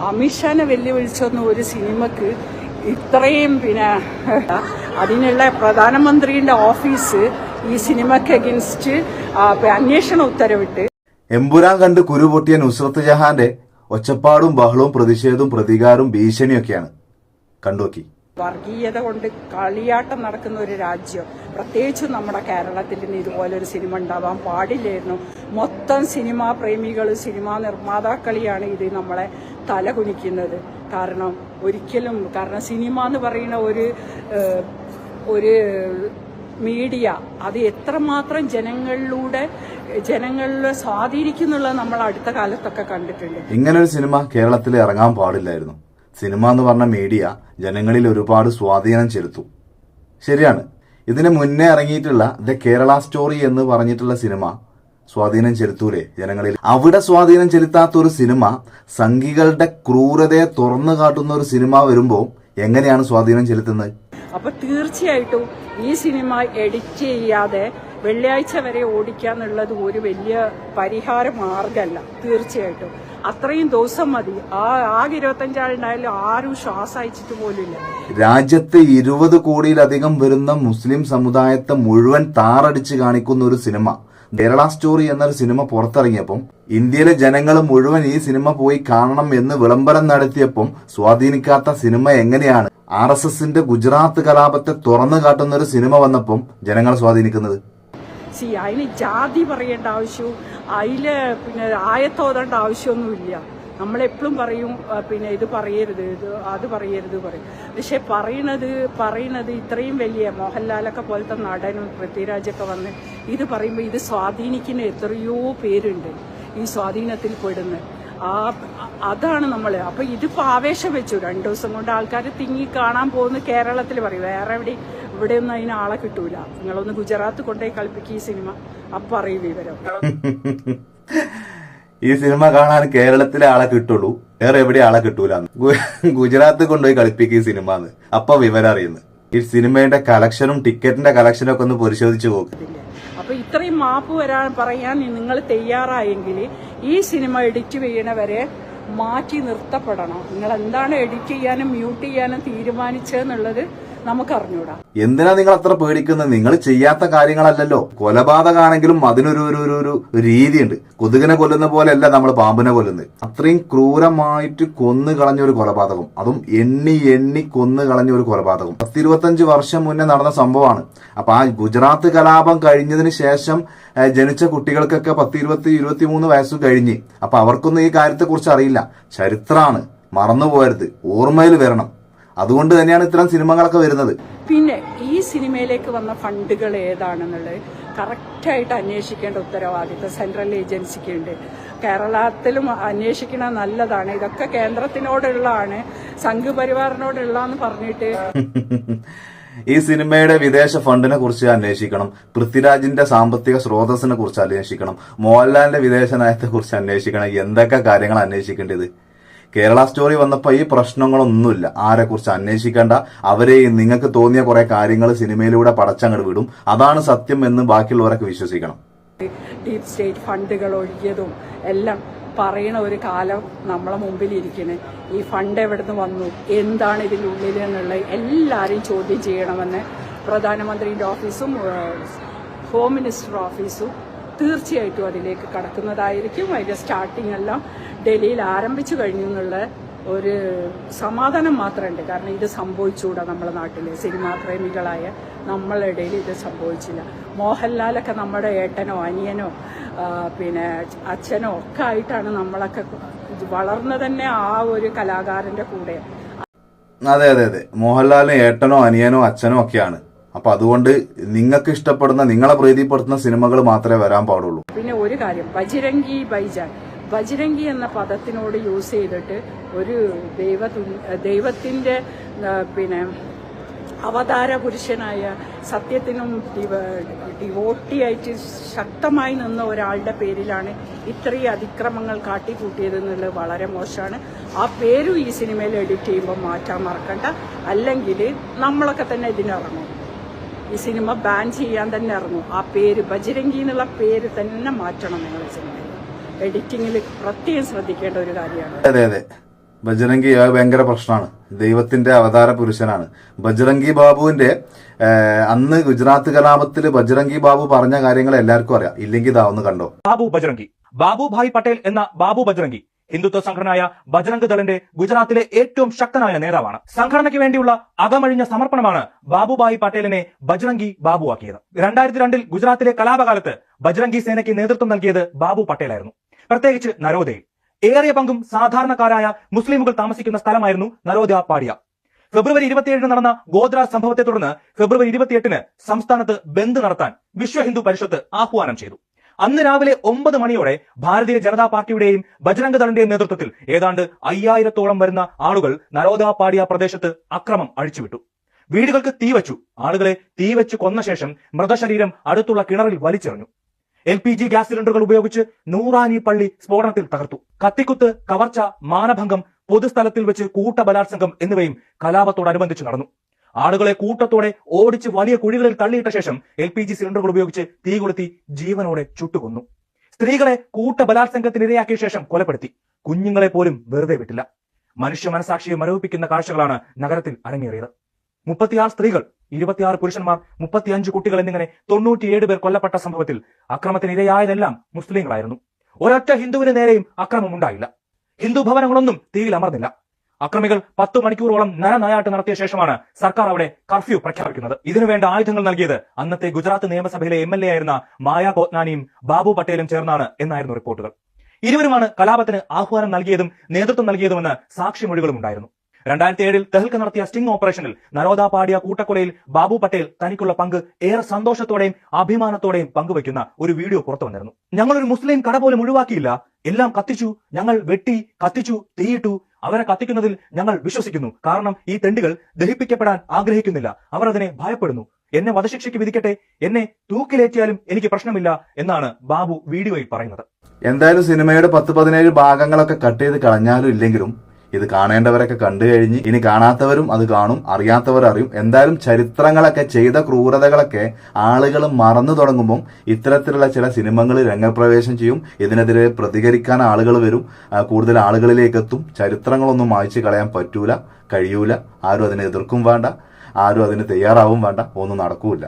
അമിത്ഷാനെ വെല്ലുവിളിച്ചൊന്നും ഒരു സിനിമക്ക് ഇത്രയും അതിനുള്ള പ്രധാനമന്ത്രിയുടെ ഓഫീസ് ഈ സിനിമക്ക് അഗൻസ്റ്റ് അന്വേഷണ ഉത്തരവിട്ട്. എമ്പുരാൻ കണ്ട് കുരുപൊട്ടിയ നുസ്രത്ത് ജഹാന്റെ ഒച്ചപ്പാടും ബഹളവും പ്രതിഷേധവും പ്രതികാരവും ഭീഷണിയൊക്കെയാണ്. കണ്ടുനോക്കി. വർഗീയത കൊണ്ട് കളിയാട്ടം നടക്കുന്ന ഒരു രാജ്യം, പ്രത്യേകിച്ചും നമ്മുടെ കേരളത്തിൽ നിന്ന് ഇതുപോലൊരു സിനിമ ഉണ്ടാവാൻ പാടില്ലായിരുന്നു. മൊത്തം സിനിമാ പ്രേമികളും സിനിമാ നിർമ്മാതാക്കളിയാണ് ഇത് നമ്മളെ തലകുനിക്കുന്നത്. കാരണം സിനിമ എന്ന് പറയുന്ന ഒരു മീഡിയ അത് എത്രമാത്രം ജനങ്ങളിലെ സ്വാധീനിക്കുന്നുള്ളത് നമ്മൾ അടുത്ത കാലത്തൊക്കെ കണ്ടിട്ടുണ്ട്. ഇങ്ങനൊരു സിനിമ കേരളത്തിൽ ഇറങ്ങാൻ പാടില്ലായിരുന്നു. സിനിമ എന്ന് പറഞ്ഞ മീഡിയ ജനങ്ങളിൽ ഒരുപാട് സ്വാധീനം ചെലുത്തും. ശരിയാണ്. ഇതിന് മുന്നേ ഇറങ്ങിയിട്ടുള്ള ദ കേരള സ്റ്റോറി എന്ന് പറഞ്ഞിട്ടുള്ള സിനിമ സ്വാധീനം ചെലുത്തൂലേ ജനങ്ങളിൽ? അവിടെ സ്വാധീനം ചെലുത്താത്ത ഒരു സിനിമ, സംഘികളുടെ ക്രൂരതയെ തുറന്നു കാട്ടുന്ന ഒരു സിനിമ വരുമ്പോ എങ്ങനെയാണ് സ്വാധീനം ചെലുത്തുന്നത്? അപ്പൊ തീർച്ചയായിട്ടും ഈ സിനിമ എഡിറ്റ് ചെയ്യാതെ വെള്ളിയാഴ്ച വരെ ഓടിക്കാന്നുള്ളത് ഒരു വലിയ പരിഹാര മാർഗമല്ല. തീർച്ചയായിട്ടും അത്രയും ദിവസം മതി. ആകെ 25 ആളുണ്ടായാലും ആരും ശ്വാസം അയച്ചിട്ട് പോലുമില്ല. രാജ്യത്ത് 20 കോടിയിലധികം വരുന്ന മുസ്ലിം സമുദായത്തെ മുഴുവൻ താറടിച്ച് കാണിക്കുന്ന ഒരു സിനിമ കേരള സ്റ്റോറി എന്നൊരു സിനിമ പുറത്തിറങ്ങിയപ്പം ഇന്ത്യയിലെ ജനങ്ങൾ മുഴുവൻ ഈ സിനിമ പോയി കാണണം എന്ന് വിളംബരം നടത്തിയപ്പം സ്വാധീനിക്കാത്ത സിനിമ എങ്ങനെയാണ് RSSന്റെ ഗുജറാത്ത് കലാപത്തെ തുറന്നു കാട്ടുന്ന ഒരു സിനിമ വന്നപ്പം ജനങ്ങളെ സ്വാധീനിക്കുന്നത്? അതിന് ജാതി പറയേണ്ട ആവശ്യവും ആയത്തോതേണ്ട ആവശ്യമൊന്നുമില്ല. നമ്മളെപ്പോഴും പറയും ഇത് പറയരുത്, അത് പറയരുത് പറയും. പക്ഷെ പറയണത് ഇത്രയും വലിയ മോഹൻലാലൊക്കെ പോലത്തെ നടനും പൃഥ്വിരാജൊക്കെ വന്ന് ഇത് പറയുമ്പോൾ ഇത് സ്വാധീനിക്കുന്ന എത്രയോ പേരുണ്ട് ഈ സ്വാധീനത്തിൽ പെടുന്നത്. അതാണ് നമ്മൾ. അപ്പൊ ഇതിപ്പോ ആവേശം വെച്ചു 2 ദിവസം കൊണ്ട് ആൾക്കാർ തിങ്ങി കാണാൻ പോകുന്ന കേരളത്തിൽ പറയും. വേറെ ഇവിടെ ഒന്നും അതിന് ആളെ കിട്ടൂല. നിങ്ങളൊന്ന് ഗുജറാത്ത് കൊണ്ടുപോയി കളിപ്പിക്കുക ഈ സിനിമ, അപ്പൊ അറിയും വിവരം. ഈ സിനിമ കാണാൻ കേരളത്തിലെ ആളെ കിട്ടുള്ളൂ, വേറെ എവിടെ ആളെ കിട്ടൂല. ഗുജറാത്ത് കൊണ്ടുപോയി കളിപ്പിക്കുക ഈ സിനിമ എന്ന് അപ്പൊ വിവരം അറിയുന്നത്. ഈ സിനിമയുടെ കളക്ഷനും ടിക്കറ്റിന്റെ കളക്ഷനും ഒക്കെ ഒന്ന് പരിശോധിച്ചു നോക്കുന്നില്ല. അപ്പൊ ഇത്രയും മാപ്പ് പറയാൻ നിങ്ങൾ തയ്യാറായെങ്കിൽ ഈ സിനിമ എഡിറ്റ് ചെയ്യണവരെ മാറ്റി നിർത്തപ്പെടണം. നിങ്ങൾ എന്താണ് എഡിറ്റ് ചെയ്യാനും മ്യൂട്ട് ചെയ്യാനും തീരുമാനിച്ചതെന്നുള്ളത് നമുക്കറിഞ്ഞൂടാ. എന്തിനാ നിങ്ങൾ അത്ര പേടിക്കുന്നത്? നിങ്ങൾ ചെയ്യാത്ത കാര്യങ്ങളല്ലല്ലോ. കൊലപാതകമാണെങ്കിലും അതിനൊരു രീതിയുണ്ട്. കൊതുകിനെ കൊല്ലുന്ന പോലെയല്ല നമ്മൾ പാമ്പിനെ കൊല്ലുന്നത്. അത്രയും ക്രൂരമായിട്ട് കൊന്നു കളഞ്ഞൊരു കൊലപാതകം, അതും എണ്ണി കൊന്നു കളഞ്ഞൊരു കൊലപാതകം 10-25 വർഷം മുന്നേ നടന്ന സംഭവമാണ്. അപ്പൊ ആ ഗുജറാത്ത് കലാപം കഴിഞ്ഞതിന് ശേഷം ജനിച്ച കുട്ടികൾക്കൊക്കെ 10-23 വയസ്സ് കഴിഞ്ഞ്. അപ്പൊ അവർക്കൊന്നും ഈ കാര്യത്തെ കുറിച്ച് അറിയില്ല. ചരിത്രമാണ്, മറന്നുപോകരുത്, ഓർമ്മയിൽ വരണം. അതുകൊണ്ട് തന്നെയാണ് ഇത്തരം സിനിമകളൊക്കെ വരുന്നത്. പിന്നെ ഈ സിനിമയിലേക്ക് വന്ന ഫണ്ടുകൾ ഏതാണെന്നുള്ളത് കറക്റ്റായിട്ട് അന്വേഷിക്കേണ്ട ഉത്തരവാദിത്വം സെൻട്രൽ ഏജൻസിക്ക് ഉണ്ട്. കേരളത്തിലും അന്വേഷിക്കണം, നല്ലതാണ്. ഇതൊക്കെ കേന്ദ്രത്തിനോടുള്ളതാണ്, സംഘ് പരിവാറിനോടുള്ളതെന്ന് പറഞ്ഞിട്ട് ഈ സിനിമയുടെ വിദേശ ഫണ്ടിനെ കുറിച്ച് അന്വേഷിക്കണം, പൃഥ്വിരാജിന്റെ സാമ്പത്തിക സ്രോതസ്സിനെ കുറിച്ച് അന്വേഷിക്കണം, മോഹൻലാലിന്റെ വിദേശ നയത്തെ കുറിച്ച് അന്വേഷിക്കണം. എന്തൊക്കെ കാര്യങ്ങൾ അന്വേഷിക്കേണ്ടത്? കേരള സ്റ്റോറി വന്നപ്പോ ഈ പ്രശ്നങ്ങളൊന്നുമില്ല. ആരെ കുറിച്ച് അന്വേഷിക്കേണ്ട, അവരെ നിങ്ങൾക്ക് തോന്നിയ കുറെ കാര്യങ്ങൾ സിനിമയിലൂടെ പടച്ചങ്ങട് വിടും. അതാണ് സത്യം എന്ന് ബാക്കിയുള്ളവരൊക്കെ വിശ്വസിക്കണം. ഡീപ് സ്റ്റേറ്റ് ഫണ്ടുകൾ ഒഴുകിയതും എല്ലാം പറയണ ഒരു കാലം നമ്മളെ മുമ്പിലിരിക്കണേ. ഈ ഫണ്ട് എവിടുന്ന് വന്നു, എന്താണ് ഇതിനുള്ളിൽ എന്നുള്ളത് എല്ലാവരെയും ചോദ്യം ചെയ്യണമെന്ന് പ്രധാനമന്ത്രിയുടെ ഓഫീസും ഹോം മിനിസ്റ്റർ ഓഫീസും തീർച്ചയായിട്ടും അതിലേക്ക് കടക്കുന്നതായിരിക്കും. അതിന്റെ സ്റ്റാർട്ടിംഗ് എല്ലാം ഡൽഹിയിൽ ആരംഭിച്ചു കഴിഞ്ഞു എന്നുള്ള ഒരു സമാധാനം മാത്രമുണ്ട്. കാരണം ഇത് സംഭവിച്ചുകൂടാ. നമ്മുടെ നാട്ടിൽ സിനിമാ പ്രേമികളായ നമ്മളുടെ ഇടയിൽ ഇത് സംഭവിച്ചില്ല. മോഹൻലാലൊക്കെ നമ്മുടെ ഏട്ടനോ അനിയനോ അച്ഛനോ ഒക്കെ ആയിട്ടാണ് നമ്മളൊക്കെ വളർന്നത് തന്നെ ആ ഒരു കലാകാരന്റെ കൂടെ. അതെ അതെ അതെ, മോഹൻലാലും ഏട്ടനോ അനിയനോ അച്ഛനോ ഒക്കെയാണ്. അപ്പൊ അതുകൊണ്ട് നിങ്ങൾക്ക് ഇഷ്ടപ്പെടുന്ന, നിങ്ങളെ പ്രീതിപ്പെടുത്തുന്ന സിനിമകൾ മാത്രമേ വരാൻ പാടുള്ളൂ. പിന്നെ ഒരു കാര്യം, ബജ്രംഗി ബൈജാൻ, ബജ്രംഗി എന്ന പദത്തിനോട് യൂസ് ചെയ്തിട്ട് ഒരു ദൈവത്തിന്റെ അവതാര പുരുഷനായ സത്യത്തിനും ഡിവോട്ടിയായിട്ട് ശക്തമായി നിന്ന ഒരാളുടെ പേരിലാണ് ഇത്രയും അതിക്രമങ്ങൾ കാട്ടിക്കൂട്ടിയതെന്നുള്ളത് വളരെ മോശമാണ്. ആ പേരും ഈ സിനിമയിൽ എഡിറ്റ് ചെയ്യുമ്പോൾ മാറ്റാൻ മറക്കണ്ട. അല്ലെങ്കിൽ നമ്മളൊക്കെ തന്നെ ഇതിനിറങ്ങും. ഈ സിനിമ ബാൻ ചെയ്യാൻ തന്നെ ഇറങ്ങും. ആ പേര് ബജ്രംഗി എന്നുള്ള പേര് തന്നെ മാറ്റണം. നിങ്ങൾ സിനിമയിൽ എഡിറ്റിംഗിൽ പ്രത്യേകം ശ്രദ്ധിക്കേണ്ട ഒരു കാര്യമാണ്. അതെ അതെ, ബജ്രംഗി ഭയങ്കര പ്രശ്നമാണ്. ദൈവത്തിന്റെ അവതാര പുരുഷനാണ് ബജ്രംഗി ബാബുവിന്റെ. അന്ന് ഗുജറാത്ത് കലാപത്തിൽ ബജ്രംഗി ബാബു പറഞ്ഞ കാര്യങ്ങൾ എല്ലാവർക്കും അറിയാം. ഇല്ലെങ്കിൽ ഇതാ ഒന്ന് കണ്ടോ. ബാബു ഭായ് പട്ടേൽ എന്ന ബാബു ബജ്രംഗി ഹിന്ദുത്വ സംഘടനയായ ബജ്രംഗ് ദളിന്റെ ഗുജറാത്തിലെ ഏറ്റവും ശക്തനായ നേതാവാണ്. സംഘടനയ്ക്ക് വേണ്ടിയുള്ള അകമഴിഞ്ഞ സമർപ്പണമാണ് ബാബുഭായ് പട്ടേലിനെ ബജ്രംഗി ബാബുവാക്കിയത്. 2002 ഗുജറാത്തിലെ കലാപകാലത്ത് ബജ്രംഗി സേനയ്ക്ക് നേതൃത്വം നൽകിയത് ബാബു പട്ടേലായിരുന്നു. പ്രത്യേകിച്ച് നരോദയിൽ ഏറിയ പങ്കും സാധാരണക്കാരായ മുസ്ലിമുകൾ താമസിക്കുന്ന സ്ഥലമായിരുന്നു നരോദ പാടിയ. ഫെബ്രുവരി 27 നടന്ന ഗോദ്ര സംഭവത്തെ തുടർന്ന് ഫെബ്രുവരി 28 സംസ്ഥാനത്ത് ബന്ദ് നടത്താൻ വിശ്വ ഹിന്ദു പരിഷത്ത് ആഹ്വാനം ചെയ്തു. അന്ന് രാവിലെ 9 മണിയോടെ ഭാരതീയ ജനതാ പാർട്ടിയുടെയും ബജ്രംഗ് ദളിന്റെയും നേതൃത്വത്തിൽ ഏതാണ്ട് 5000-ഓളം വരുന്ന ആളുകൾ നരോദ പാടിയ പ്രദേശത്ത് അക്രമം അഴിച്ചുവിട്ടു. വീടുകൾക്ക് തീവച്ചു. ആളുകളെ തീവച്ച് കൊന്ന ശേഷം മൃതശരീരം അടുത്തുള്ള കിണറിൽ വലിച്ചെറിഞ്ഞു. LPG ഗ്യാസ് സിലിണ്ടറുകൾ ഉപയോഗിച്ച് നൂറാനി പള്ളി സ്ഫോടനത്തിൽ തകർത്തു. കത്തിക്കുത്ത്, കവർച്ച, മാനഭംഗം, പൊതുസ്ഥലത്തിൽ വെച്ച് കൂട്ടബലാത്സംഗം എന്നിവയും കലാപത്തോടനുബന്ധിച്ച് നടന്നു. ആളുകളെ കൂട്ടത്തോടെ ഓടിച്ച് വലിയ കുഴികളിൽ തള്ളിയിട്ട ശേഷം LPG സിലിണ്ടറുകൾ ഉപയോഗിച്ച് തീ കൊളുത്തി ജീവനോടെ ചുട്ടുകൊന്നു. സ്ത്രീകളെ കൂട്ടബലാത്സംഗത്തിനിരയാക്കിയ ശേഷം കൊലപ്പെടുത്തി. കുഞ്ഞുങ്ങളെ പോലും വെറുതെ വിട്ടില്ല. മനുഷ്യ മനസാക്ഷിയെ മരവിപ്പിക്കുന്ന കാഴ്ചകളാണ് നഗരത്തിൽ അരങ്ങേറിയത്. 36 സ്ത്രീകൾ, 26 പുരുഷന്മാർ, 35 കുട്ടികൾ എന്നിങ്ങനെ 97 പേർ കൊല്ലപ്പെട്ട സംഭവത്തിൽ അക്രമത്തിനിരയായതെല്ലാം മുസ്ലിങ്ങളായിരുന്നു. ഒരൊറ്റ ഹിന്ദുവിന് നേരെയും അക്രമമുണ്ടായില്ല. ഹിന്ദു ഭവനങ്ങളൊന്നും തീയിൽ അമർന്നില്ല. അക്രമികൾ 10 മണിക്കൂറോളം നരനായാട്ട് നടത്തിയ ശേഷമാണ് സർക്കാർ അവിടെ കർഫ്യൂ പ്രഖ്യാപിക്കുന്നത്. ഇതിനുവേണ്ട ആയുധങ്ങൾ നൽകിയത് അന്നത്തെ ഗുജറാത്ത് നിയമസഭയിലെ MLA ആയിരുന്ന മായ കോത്നാനിയും ബാബു പട്ടേലും ചേർന്നാണ് എന്നായിരുന്നു റിപ്പോർട്ടുകൾ. ഇരുവരുമാണ് കലാപത്തിന് ആഹ്വാനം നൽകിയതും നേതൃത്വം നൽകിയതുമെന്ന് സാക്ഷിമൊഴികളും ഉണ്ടായിരുന്നു. 2007 തെഹൽക്ക് നടത്തിയ സ്റ്റിംഗ് ഓപ്പറേഷനിൽ നരോദ പാടിയ കൂട്ടക്കൊലയിൽ ബാബു പട്ടേൽ തനിക്കുള്ള പങ്ക് ഏറെ സന്തോഷത്തോടെയും അഭിമാനത്തോടെയും പങ്കുവയ്ക്കുന്ന ഒരു വീഡിയോ പുറത്തു വന്നിരുന്നു. ഞങ്ങളൊരു മുസ്ലിം കട പോലും ഒഴിവാക്കിയില്ല, എല്ലാം കത്തിച്ചു, ഞങ്ങൾ വെട്ടി, കത്തിച്ചു, തീയിട്ടു. അവരെ കത്തിക്കുന്നതിൽ ഞങ്ങൾ വിശ്വസിക്കുന്നു. കാരണം ഈ തെണ്ടികൾ ദഹിപ്പിക്കപ്പെടാൻ ആഗ്രഹിക്കുന്നില്ല. അവർ അതിനെ ഭയപ്പെടുന്നു. എന്നെ വധശിക്ഷയ്ക്ക് വിധിക്കട്ടെ, എന്നെ തൂക്കിലേറ്റിയാലും എനിക്ക് പ്രശ്നമില്ല എന്നാണ് ബാബു വീഡിയോയിൽ പറയുന്നത്. എന്തായാലും സിനിമയുടെ 10-17 ഭാഗങ്ങളൊക്കെ കട്ട് ചെയ്ത് കളഞ്ഞാലും ഇല്ലെങ്കിലും ഇത് കാണേണ്ടവരൊക്കെ കണ്ടു കഴിഞ്ഞ് ഇനി കാണാത്തവരും അത് കാണും, അറിയാത്തവർ അറിയും. എന്തായാലും ചരിത്രങ്ങളൊക്കെ ചെയ്ത ക്രൂരതകളൊക്കെ ആളുകൾ മറന്നു തുടങ്ങുമ്പം ഇത്തരത്തിലുള്ള ചില സിനിമകൾ രംഗപ്രവേശം ചെയ്യും. ഇതിനെതിരെ പ്രതികരിക്കാൻ ആളുകൾ വരും, കൂടുതൽ ആളുകളിലേക്ക് എത്തും. ചരിത്രങ്ങളൊന്നും മായ്ച്ചു കളയാൻ പറ്റൂല, കഴിയൂല. ആരും അതിനെ എതിർക്കും വേണ്ട, ആരും അതിന് തയ്യാറാവും വേണ്ട, ഒന്നും നടക്കൂല.